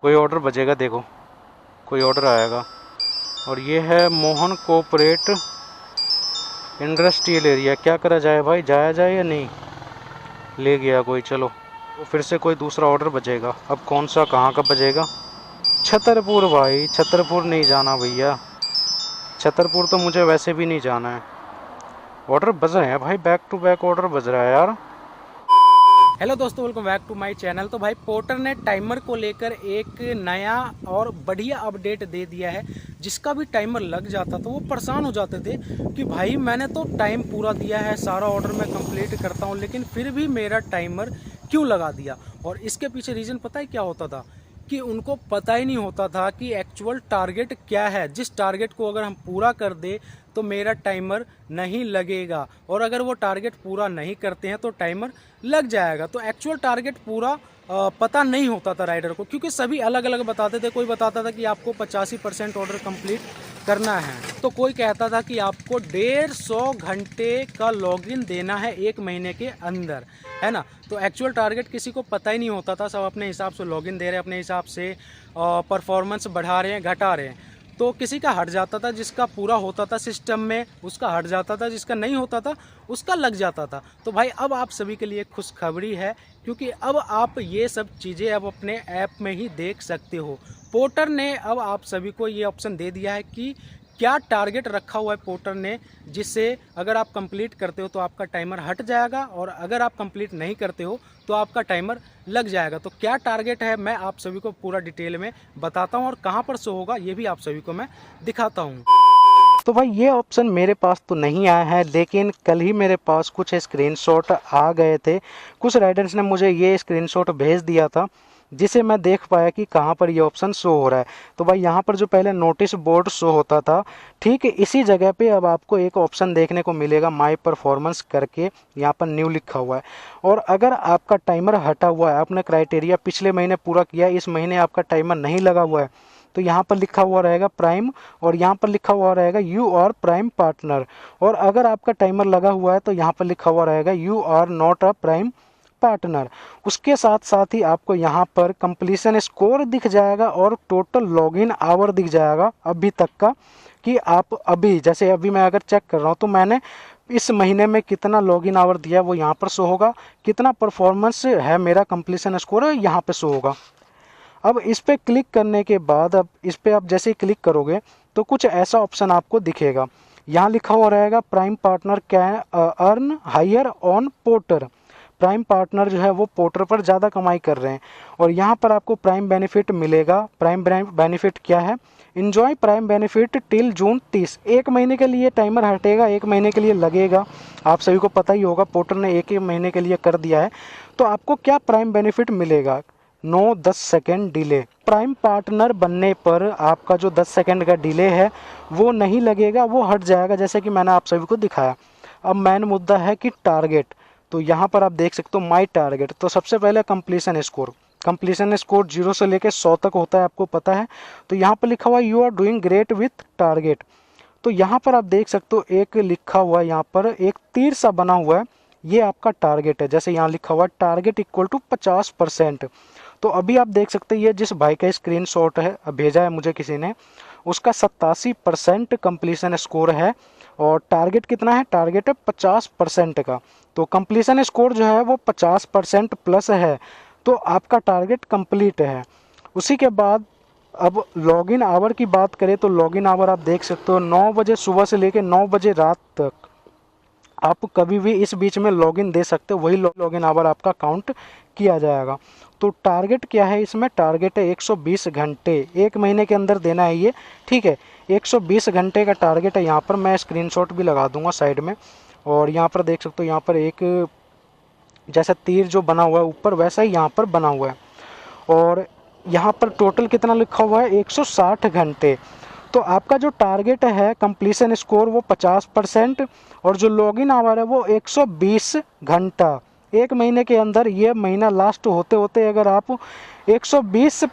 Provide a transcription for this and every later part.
कोई ऑर्डर बजेगा, देखो कोई ऑर्डर आएगा। और ये है मोहन कोऑपरेट इंडस्ट्रियल एरिया। क्या करा जाए भाई, जाया जाए या नहीं? ले गया कोई, चलो। तो फिर से कोई दूसरा ऑर्डर बजेगा। अब कौन सा, कहाँ का बजेगा? छतरपुर भाई, छतरपुर नहीं जाना भैया। छतरपुर तो मुझे वैसे भी नहीं जाना है। ऑर्डर बज रहे हैं भाई, बैक टू बैक ऑर्डर बज रहा है यार। हेलो दोस्तों, welcome back to my channel. तो भाई पोर्टर ने टाइमर को लेकर एक नया और बढ़िया अपडेट दे दिया है। जिसका भी टाइमर लग जाता तो वो परेशान हो जाते थे कि भाई मैंने तो टाइम पूरा दिया है, सारा ऑर्डर मैं कंप्लीट करता हूँ, लेकिन फिर भी मेरा टाइमर क्यों लगा दिया। और इसके पीछे रीज़न पता है क्या होता था? कि उनको पता ही नहीं होता था कि एक्चुअल टारगेट क्या है। जिस टारगेट को अगर हम पूरा कर दे तो मेरा टाइमर नहीं लगेगा, और अगर वो टारगेट पूरा नहीं करते हैं तो टाइमर लग जाएगा। तो एक्चुअल टारगेट पूरा पता नहीं होता था राइडर को, क्योंकि सभी अलग अलग बताते थे। कोई बताता था कि आपको 85% ऑर्डर कंप्लीट करना है, तो कोई कहता था कि आपको 150 घंटे का लॉगिन देना है 1 महीने के अंदर, है ना। तो एक्चुअल टारगेट किसी को पता ही नहीं होता था। सब अपने हिसाब से लॉगिन दे रहे हैं, अपने हिसाब से परफॉर्मेंस बढ़ा रहे हैं, घटा रहे हैं। तो किसी का हट जाता था, जिसका पूरा होता था सिस्टम में उसका हट जाता था, जिसका नहीं होता था उसका लग जाता था। तो भाई अब आप सभी के लिए खुशखबरी है, क्योंकि अब आप ये सब चीज़ें अब अपने ऐप में ही देख सकते हो। पोर्टर ने अब आप सभी को ये ऑप्शन दे दिया है कि क्या टारगेट रखा हुआ है पोर्टर ने, जिससे अगर आप कंप्लीट करते हो तो आपका टाइमर हट जाएगा, और अगर आप कंप्लीट नहीं करते हो तो आपका टाइमर लग जाएगा। तो क्या टारगेट है मैं आप सभी को पूरा डिटेल में बताता हूँ, और कहाँ पर शो होगा ये भी आप सभी को मैं दिखाता हूँ। तो भाई ये ऑप्शन मेरे पास तो नहीं आया है, लेकिन कल ही मेरे पास कुछ स्क्रीनशॉट आ गए थे। कुछ राइडर्स ने मुझे ये स्क्रीनशॉट भेज दिया था, जिसे मैं देख पाया कि कहाँ पर ये ऑप्शन शो हो रहा है। तो भाई यहाँ पर जो पहले नोटिस बोर्ड शो होता था, ठीक है इसी जगह पे अब आपको एक ऑप्शन देखने को मिलेगा, माई परफॉर्मेंस करके। यहाँ पर न्यू लिखा हुआ है। और अगर आपका टाइमर हटा हुआ है, आपने क्राइटेरिया पिछले महीने पूरा किया, इस महीने आपका टाइमर नहीं लगा हुआ है, तो यहाँ पर लिखा हुआ रहेगा प्राइम, और यहाँ पर लिखा हुआ रहेगा यू आर प्राइम पार्टनर। और अगर आपका टाइमर लगा हुआ है तो यहाँ पर लिखा हुआ रहेगा you are not a prime partner. उसके साथ साथ ही आपको यहाँ पर कंप्लीशन स्कोर दिख जाएगा, और टोटल लॉगिन आवर दिख जाएगा अभी तक का, कि आप अभी, जैसे अभी मैं अगर चेक कर रहा हूँ तो मैंने इस महीने में कितना लॉगिन आवर दिया वो यहाँ पर शो होगा, कितना परफॉर्मेंस है मेरा कंप्लीशन स्कोर है यहाँ पे शो होगा। अब इस पर क्लिक करने के बाद, अब इस पर आप जैसे ही क्लिक करोगे तो कुछ ऐसा ऑप्शन आपको दिखेगा। यहाँ लिखा हुआ रहेगा prime partner can earn higher on Porter. Prime partner जो है वो पोर्टर पर ज़्यादा कमाई कर रहे हैं, और यहाँ पर आपको प्राइम बेनिफिट मिलेगा। प्राइम बेनिफिट क्या है? Enjoy prime benefit till June 30। 1 महीने के लिए टाइमर हटेगा, 1 महीने के लिए लगेगा। आप सभी को पता ही होगा पोर्टर ने 1 महीने के लिए कर दिया है। तो आपको क्या प्राइम बेनिफिट मिलेगा? 9-10 सेकेंड डिले। प्राइम पार्टनर बनने पर आपका जो 10 सेकेंड का डिले है वो नहीं लगेगा, वो हट जाएगा, जैसे कि मैंने आप सभी को दिखाया। अब मेन मुद्दा है कि टारगेट। तो यहाँ पर आप देख सकते हो माई टारगेट। तो सबसे पहले कंप्लीशन स्कोर। कंप्लीशन स्कोर 0 से लेकर 100 तक होता है, आपको पता है। तो यहाँ पर लिखा हुआ है you are doing great with target. तो यहाँ पर आप देख सकते हो एक लिखा हुआ है, यहाँ पर एक तीर सा बना हुआ है, ये आपका टारगेट है। जैसे यहाँ लिखा हुआ है टारगेट इक्वल टू 50%। तो अभी आप देख सकते हैं ये जिस भाई का स्क्रीनशॉट है भेजा है मुझे किसी ने, उसका 87% कंप्लीशन स्कोर है। और टारगेट कितना है? टारगेट है 50% का। तो कंप्लीशन स्कोर जो है वो 50% प्लस है, तो आपका टारगेट कंप्लीट है। उसी के बाद अब लॉगिन आवर की बात करें तो लॉगिन आवर आप देख सकते हो 9 बजे सुबह से लेकर 9 बजे रात तक आप कभी भी इस बीच में लॉगिन दे सकते हो, वही लॉगिन आवर आपका काउंट किया जाएगा। तो टारगेट क्या है इसमें? टारगेट है 120 घंटे, 1 महीने के अंदर देना है ये, ठीक है। 120 घंटे का टारगेट है। यहाँ पर मैं स्क्रीनशॉट भी लगा दूंगा साइड में। और यहाँ पर देख सकते हो, यहाँ पर एक जैसा तीर जो बना हुआ है ऊपर, वैसा ही यहाँ पर बना हुआ है। और यहाँ पर टोटल कितना लिखा हुआ है? 160 घंटे। तो आपका जो टारगेट है कंप्लीशन स्कोर वो 50%, और जो लॉगिन आवर है वो 120 घंटा। 1 महीने के अंदर, ये महीना लास्ट होते होते अगर आप 120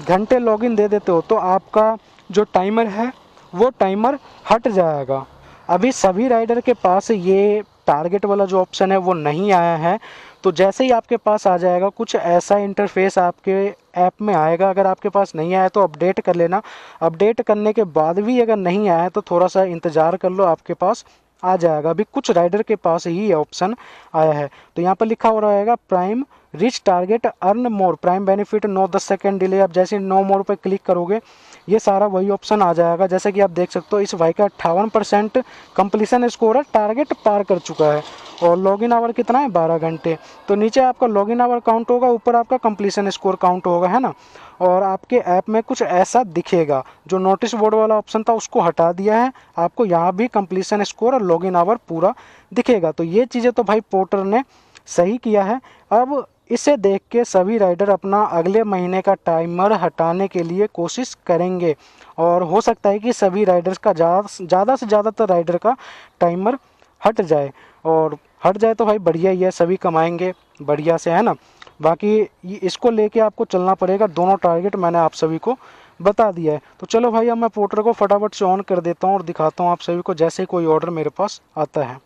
घंटे लॉगिन दे देते हो तो आपका जो टाइमर है वो टाइमर हट जाएगा। अभी सभी राइडर के पास ये टारगेट वाला जो ऑप्शन है वो नहीं आया है। तो जैसे ही आपके पास आ जाएगा कुछ ऐसा इंटरफेस आपके ऐप में आएगा। अगर आपके पास नहीं आया तो अपडेट कर लेना। अपडेट करने के बाद भी अगर नहीं आया तो थोड़ा सा इंतज़ार कर लो, आपके पास आ जाएगा। अभी कुछ राइडर के पास ही ये ऑप्शन आया है। तो यहाँ पर लिखा हो रहेगा prime rich target earn more, prime benefit 9-10 second delay. आप जैसे 9 मोर पर क्लिक करोगे ये सारा वही ऑप्शन आ जाएगा। जैसे कि आप देख सकते हो इस भाई का 58% कंप्लीशन स्कोर है, टारगेट पार कर चुका है। और लॉगिन आवर कितना है, 12 घंटे। तो नीचे आपका लॉगिन आवर काउंट होगा, ऊपर आपका कंप्लीशन स्कोर काउंट होगा, है ना। और आपके ऐप में कुछ ऐसा दिखेगा, जो नोटिस बोर्ड वाला ऑप्शन था उसको हटा दिया है, आपको यहाँ भी कंप्लीशन स्कोर और लॉगिन आवर पूरा दिखेगा। तो ये चीज़ें तो भाई पोर्टर ने सही किया है। अब इसे देख के सभी राइडर अपना अगले महीने का टाइमर हटाने के लिए कोशिश करेंगे। और हो सकता है कि सभी राइडर्स का ज़्यादा से ज़्यादातर राइडर का टाइमर हट जाए। और हट जाए तो भाई बढ़िया ही है, सभी कमाएंगे बढ़िया से, है ना। बाकी इसको लेके आपको चलना पड़ेगा। दोनों टारगेट मैंने आप सभी को बता दिया है। तो चलो भाई अब मैं पोर्टर को फटाफट से ऑन कर देता हूँ और दिखाता हूँ आप सभी को जैसे कोई ऑर्डर मेरे पास आता है।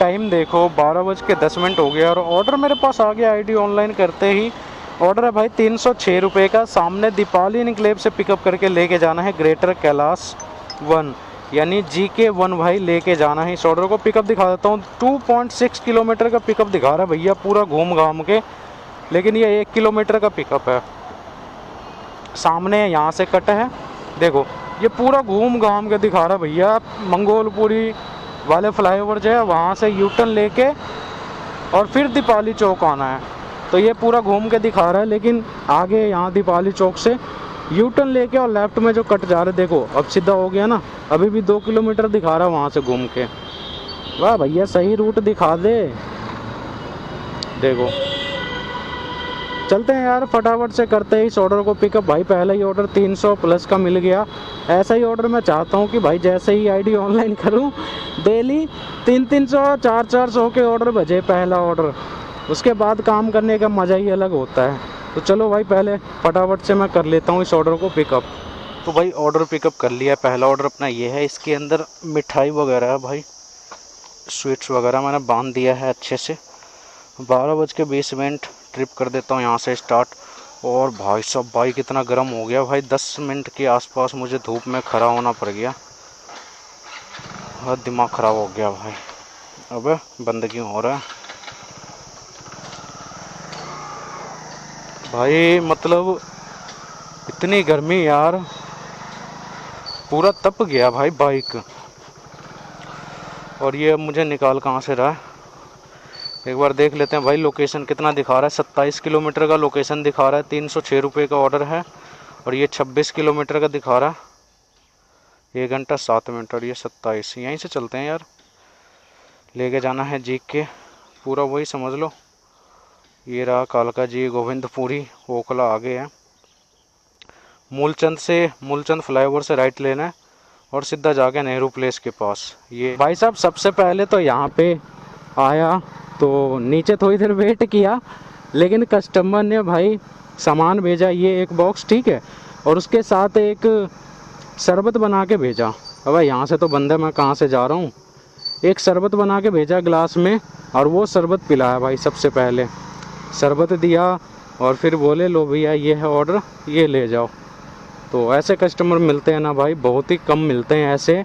टाइम देखो 12:10 हो गया और ऑर्डर मेरे पास आ गया। आईडी ऑनलाइन करते ही ऑर्डर है भाई 306 रुपये का। सामने दीपावली इनक्लेव से पिकअप करके लेके जाना है ग्रेटर कैलाश 1 यानी GK1 भाई लेके जाना है। इस ऑर्डर को पिकअप दिखा देता हूँ। 2.6 किलोमीटर का पिकअप दिखा रहा है भैया, पूरा घूम घाम के, लेकिन ये 1 किलोमीटर का पिकअप है। सामने यहाँ से कट है, देखो ये पूरा घूम घाम के दिखा रहा है भैया। मंगोलपुरी वाले फ्लाईओवर जो है वहाँ से यूटर्न लेके और फिर दीपावली चौक आना है। तो ये पूरा घूम के दिखा रहा है, लेकिन आगे यहाँ दीपावली चौक से यूटर्न लेके और लेफ्ट में जो कट जा रहे, देखो अब सीधा हो गया ना। अभी भी 2 किलोमीटर दिखा रहा है वहाँ से घूम के। वाह भैया सही रूट दिखा दे। देखो चलते हैं यार, फटाफट से करते हैं इस ऑर्डर को पिकअप। भाई पहला ही ऑर्डर 300 प्लस का मिल गया। ऐसा ही ऑर्डर मैं चाहता हूँ कि भाई जैसे ही आईडी ऑनलाइन करूँ डेली 300-300 400 के ऑर्डर बजे पहला ऑर्डर। उसके बाद काम करने का मज़ा ही अलग होता है। तो चलो भाई पहले फटाफट से मैं कर लेता हूँ इस ऑर्डर को पिकअप। तो भाई ऑर्डर पिकअप कर लिया। पहला ऑर्डर अपना ये है। इसके अंदर मिठाई वगैरह है भाई, स्वीट्स वगैरह मैंने बांध दिया है अच्छे से। 12:20 ट्रिप कर देता हूँ यहाँ से स्टार्ट। और भाई साहब भाई कितना गर्म हो गया भाई। 10 मिनट के आसपास मुझे धूप में खड़ा होना पड़ गया। बहुत दिमाग ख़राब हो गया भाई। अबे बंद क्यों हो रहा है भाई, मतलब इतनी गर्मी यार, पूरा तप गया भाई बाइक। और ये अब मुझे निकाल कहाँ से रहा है, एक बार देख लेते हैं भाई। लोकेशन कितना दिखा रहा है, 27 किलोमीटर का लोकेशन दिखा रहा है। 306 रुपये का ऑर्डर है। और ये 26 किलोमीटर का दिखा रहा है, 1 घंटा 7 मिनट। और ये 27। यहीं से चलते हैं यार। लेके जाना है GK पूरा, वही समझ लो। ये रहा कालका जी, गोविंदपुरी, ओखला आगे है। मूलचंद फ्लाईओवर से राइट लेना है और सीधा जाके नेहरू प्लेस के पास। ये भाई साहब सबसे पहले तो यहाँ पे आया तो नीचे थोड़ी देर वेट किया, लेकिन कस्टमर ने भाई सामान भेजा, ये एक बॉक्स ठीक है, और उसके साथ एक शरबत बना के भेजा। अब यहाँ से तो बंद है, मैं कहाँ से जा रहा हूँ। एक शरबत बना के भेजा ग्लास में, और वो शरबत पिलाया भाई। सबसे पहले शरबत दिया और फिर बोले लो भैया ये है ऑर्डर, ये ले जाओ। तो ऐसे कस्टमर मिलते हैं ना भाई, बहुत ही कम मिलते हैं ऐसे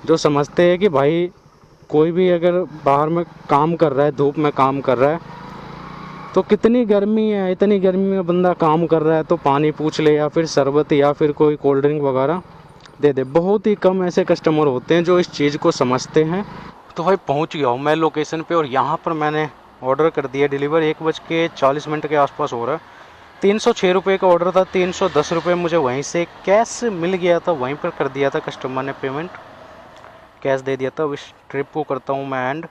जो समझते हैं कि भाई कोई भी अगर बाहर में काम कर रहा है, धूप में काम कर रहा है, तो कितनी गर्मी है, इतनी गर्मी में बंदा काम कर रहा है तो पानी पूछ ले या फिर शरबत या फिर कोई कोल्ड ड्रिंक वगैरह दे दे। बहुत ही कम ऐसे कस्टमर होते हैं जो इस चीज़ को समझते हैं। तो भाई पहुंच गया हूँ मैं लोकेशन पे, और यहाँ पर मैंने ऑर्डर कर दिया डिलीवर। 1:40 के आसपास हो रहा है। 306 रुपये का ऑर्डर था, 310 रुपये मुझे वहीं से कैश मिल गया था, वहीं पर कर दिया था कस्टमर ने पेमेंट, कैश दे दिया था। अब इस ट्रिप को करता हूँ मैं एंड।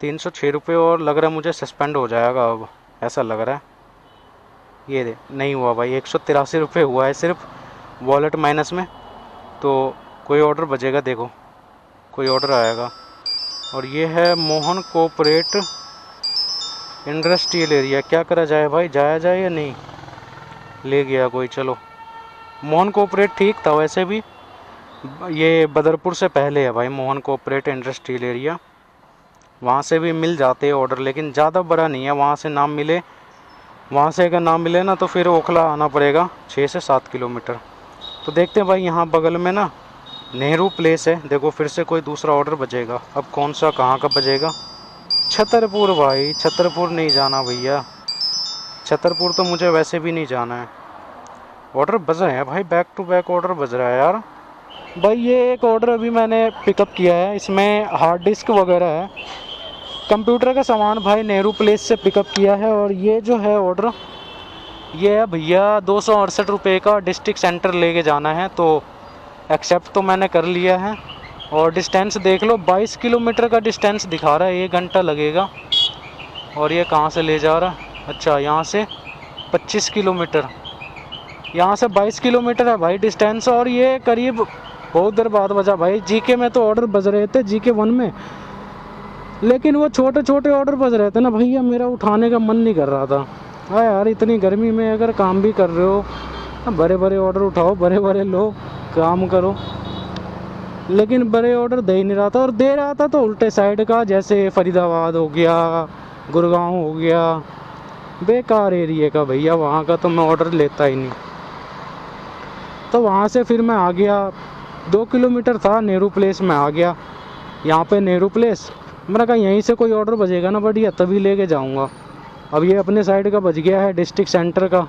306 रुपये और लग रहा है मुझे सस्पेंड हो जाएगा अब, ऐसा लग रहा है। ये नहीं हुआ भाई, 183 रुपये हुआ है सिर्फ वॉलेट माइनस में। तो कोई ऑर्डर बचेगा, देखो कोई ऑर्डर आएगा। और ये है मोहन कोऑपरेट इंडस्ट्रियल एरिया। क्या करा जाए भाई, जाया जाए या नहीं। ले गया कोई, चलो। मोहन कोऑपरेट ठीक था वैसे भी, ये बदरपुर से पहले है भाई मोहन कोऑपरेट इंडस्ट्रियल एरिया। वहाँ से भी मिल जाते हैं ऑर्डर, लेकिन ज़्यादा बड़ा नहीं है। वहाँ से ना मिले, वहाँ से अगर ना मिले ना तो फिर ओखला आना पड़ेगा 6 से 7 किलोमीटर। तो देखते हैं भाई, यहाँ बगल में ना नेहरू प्लेस है। देखो फिर से कोई दूसरा ऑर्डर बजेगा। अब कौन सा कहाँ का बजेगा? छतरपुर भाई, छतरपुर नहीं जाना भैया, छतरपुर तो मुझे वैसे भी नहीं जाना है। ऑर्डर बज रहे हैं भाई, बैक टू बैक ऑर्डर बज रहा है यार। भाई ये एक ऑर्डर अभी मैंने पिकअप किया है, इसमें हार्ड डिस्क वगैरह है, कंप्यूटर का सामान भाई नेहरू प्लेस से पिकअप किया है। और ये जो है ऑर्डर, ये है भैया 268 रुपये का। डिस्ट्रिक्ट सेंटर लेके जाना है, तो एक्सेप्ट तो मैंने कर लिया है। और डिस्टेंस देख लो, 22 किलोमीटर का डिस्टेंस दिखा रहा है, 1 घंटा लगेगा। और ये कहाँ से ले जा रहा है? अच्छा, यहाँ से 25 किलोमीटर, यहाँ से 22 किलोमीटर है भाई डिस्टेंस। और ये करीब बहुत देर बाद बजा भाई। जीके में तो ऑर्डर बज रहे थे, जीके 1 में, लेकिन वो छोटे छोटे ऑर्डर बज रहे थे ना भैया, मेरा उठाने का मन नहीं कर रहा था। हाँ यार, इतनी गर्मी में अगर काम भी कर रहे हो, बड़े बड़े ऑर्डर उठाओ, बड़े बड़े लो, काम करो। लेकिन बड़े ऑर्डर दे ही नहीं रहा था, और दे रहा था तो उल्टे साइड का, जैसे फरीदाबाद हो गया, गुड़गांव हो गया, बेकार एरिया का भैया। वहाँ का तो मैं ऑर्डर लेता ही नहीं। तो वहाँ से फिर मैं आ गया, 2 किलोमीटर था, नेहरू प्लेस में आ गया। यहाँ पे नेहरू प्लेस, मैंने कहा यहीं से कोई ऑर्डर बजेगा ना बढ़िया, तभी लेके जाऊँगा। अब ये अपने साइड का बज गया है, डिस्ट्रिक्ट सेंटर का।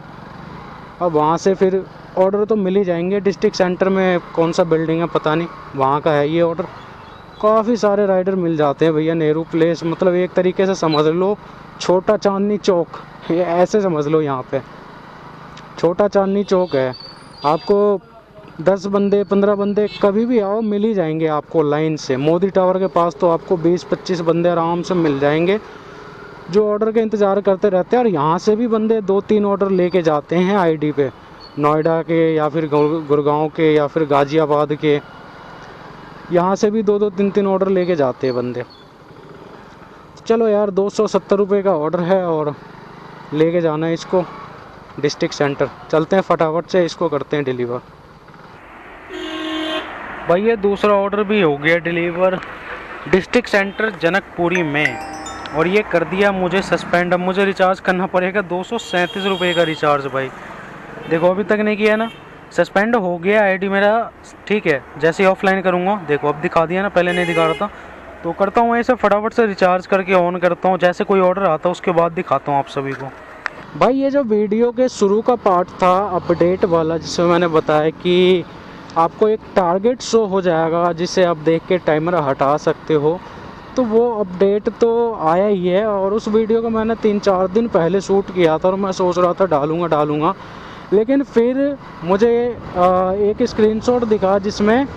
अब वहाँ से फिर ऑर्डर तो मिल ही जाएंगे। डिस्ट्रिक्ट सेंटर में कौन सा बिल्डिंग है पता नहीं, वहाँ का है ये ऑर्डर। काफ़ी सारे राइडर मिल जाते हैं भैया नेहरू प्लेस, मतलब एक तरीके से समझ लो छोटा चांदनी चौक, ये ऐसे समझ लो। यहाँ पे छोटा चांदनी चौक है। आपको 10 बंदे 15 बंदे कभी भी आओ मिल ही जाएंगे आपको लाइन से। मोदी टावर के पास तो आपको 20-25 बंदे आराम से मिल जाएंगे जो ऑर्डर के इंतज़ार करते रहते हैं। और यहाँ से भी बंदे 2-3 ऑर्डर लेके जाते हैं आईडी पे, नोएडा के या फिर गुड़गांव के या फिर गाज़ियाबाद के। यहाँ से भी 2-2 3-3 ऑर्डर लेके जाते हैं बंदे। चलो यार, 270 रुपये का ऑर्डर है और लेके जाना है इसको डिस्ट्रिक्ट सेंटर। चलते हैं फटाफट से, इसको करते हैं डिलीवर। भाई ये दूसरा ऑर्डर भी हो गया डिलीवर डिस्ट्रिक्ट सेंटर जनकपुरी में, और ये कर दिया मुझे सस्पेंड। अब मुझे रिचार्ज करना पड़ेगा 237 रुपये का रिचार्ज भाई। देखो अभी तक नहीं किया ना, सस्पेंड हो गया आईडी मेरा, ठीक है। जैसे ही ऑफलाइन करूँगा, देखो अब दिखा दिया ना, पहले नहीं दिखा रहा था। तो करता हूँ ऐसे, फटाफट से रिचार्ज करके ऑन करता हूँ, जैसे कोई ऑर्डर आता है उसके बाद दिखाता हूँ आप सभी को। भाई ये जो वीडियो के शुरू का पार्ट था अपडेट वाला, जिसमें मैंने बताया कि आपको एक टारगेट शो हो जाएगा जिसे आप देख के टाइमर हटा सकते हो, तो वो अपडेट तो आया ही है। और उस वीडियो को मैंने 3-4 दिन पहले शूट किया था और मैं सोच रहा था डालूँगा, लेकिन फिर मुझे एक स्क्रीनशॉट दिखा जिसमें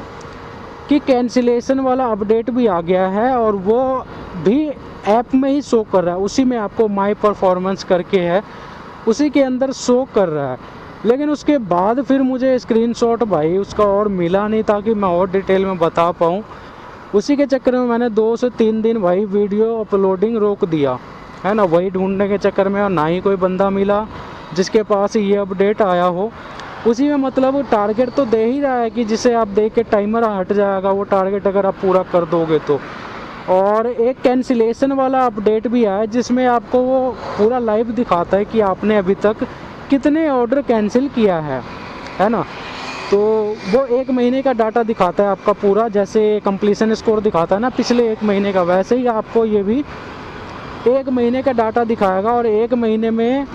कि कैंसिलेशन वाला अपडेट भी आ गया है, और वो भी ऐप में ही शो कर रहा है। उसी में आपको माई परफॉर्मेंस करके है, उसी के अंदर शो कर रहा है। लेकिन उसके बाद फिर मुझे स्क्रीनशॉट भाई उसका और मिला नहीं, ताकि मैं और डिटेल में बता पाऊँ। उसी के चक्कर में मैंने 2 से 3 दिन भाई वीडियो अपलोडिंग रोक दिया है ना, वही ढूंढने के चक्कर में। और ना ही कोई बंदा मिला जिसके पास ये अपडेट आया हो। उसी में मतलब टारगेट तो दे ही रहा है कि जिसे आप देख के टाइमर हट जाएगा, वो टारगेट अगर आप पूरा कर दोगे तो। और एक कैंसिलेशन वाला अपडेट भी आया जिसमें आपको वो पूरा लाइव दिखाता है कि आपने अभी तक कितने ऑर्डर कैंसिल किया है ना। तो वो 1 महीने का डाटा दिखाता है आपका पूरा, जैसे कंप्लीशन स्कोर दिखाता है ना पिछले 1 महीने का, वैसे ही आपको ये भी 1 महीने का डाटा दिखाएगा। और 1 महीने में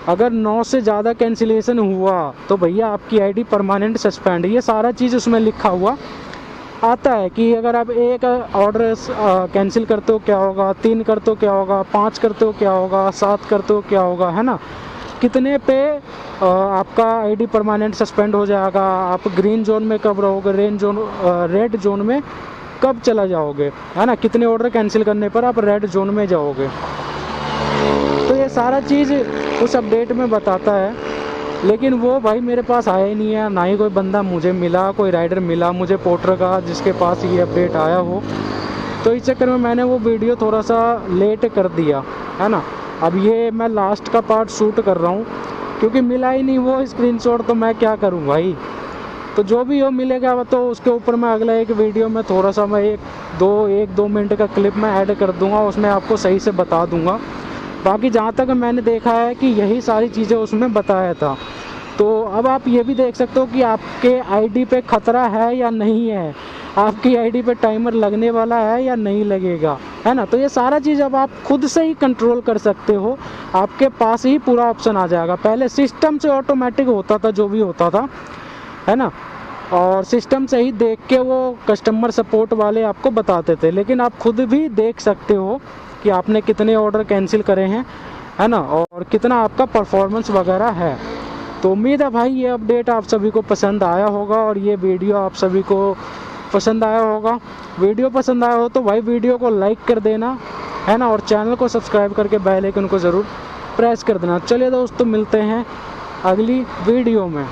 अगर 9 से ज़्यादा कैंसिलेशन हुआ तो भैया आपकी आईडी परमानेंट सस्पेंड। ये सारा चीज़ उसमें लिखा हुआ आता है कि अगर आप 1 ऑर्डर कैंसिल करते हो क्या होगा, 3 करते हो क्या होगा, 5 करते हो क्या होगा, 7 करते हो क्या होगा, है ना। कितने पे आपका आईडी परमानेंट सस्पेंड हो जाएगा, आप ग्रीन जोन में कब रहोगे, रेड जोन में कब चला जाओगे, है ना। कितने ऑर्डर कैंसिल करने पर आप रेड जोन में जाओगे। तो ये सारा चीज़ उस अपडेट में बताता है। लेकिन वो भाई मेरे पास आया ही नहीं है, ना ही कोई बंदा मुझे मिला, कोई राइडर मिला मुझे पोर्टर का जिसके पास ये अपडेट आया हो। तो इस चक्कर में मैंने वो वीडियो थोड़ा सा लेट कर दिया, है ना। अब ये मैं लास्ट का पार्ट शूट कर रहा हूँ, क्योंकि मिला ही नहीं वो स्क्रीनशॉट, तो मैं क्या करूँ भाई। तो जो भी हो मिलेगा तो उसके ऊपर मैं अगला एक वीडियो में थोड़ा सा मैं एक दो मिनट का क्लिप मैं ऐड कर दूंगा, उसमें आपको सही से बता दूंगा। बाकी जहाँ तक मैंने देखा है कि यही सारी चीज़ें उसमें बताया था। तो अब आप ये भी देख सकते हो कि आपके आईडी पे ख़तरा है या नहीं है, आपकी आईडी पे टाइमर लगने वाला है या नहीं लगेगा, है ना। तो ये सारा चीज़ अब आप खुद से ही कंट्रोल कर सकते हो, आपके पास ही पूरा ऑप्शन आ जाएगा। पहले सिस्टम से ऑटोमेटिक होता था जो भी होता था, है ना, और सिस्टम से ही देख के वो कस्टमर सपोर्ट वाले आपको बताते थे, लेकिन आप खुद भी देख सकते हो कि आपने कितने ऑर्डर कैंसिल करे हैं, है ना, और कितना आपका परफॉर्मेंस वगैरह है। तो उम्मीद है भाई ये अपडेट आप सभी को पसंद आया होगा और ये वीडियो आप सभी को पसंद आया होगा। वीडियो पसंद आया हो तो भाई वीडियो को लाइक कर देना, है ना, और चैनल को सब्सक्राइब करके बेल आइकन को ज़रूर प्रेस कर देना। चलिए दोस्तों, मिलते हैं अगली वीडियो में।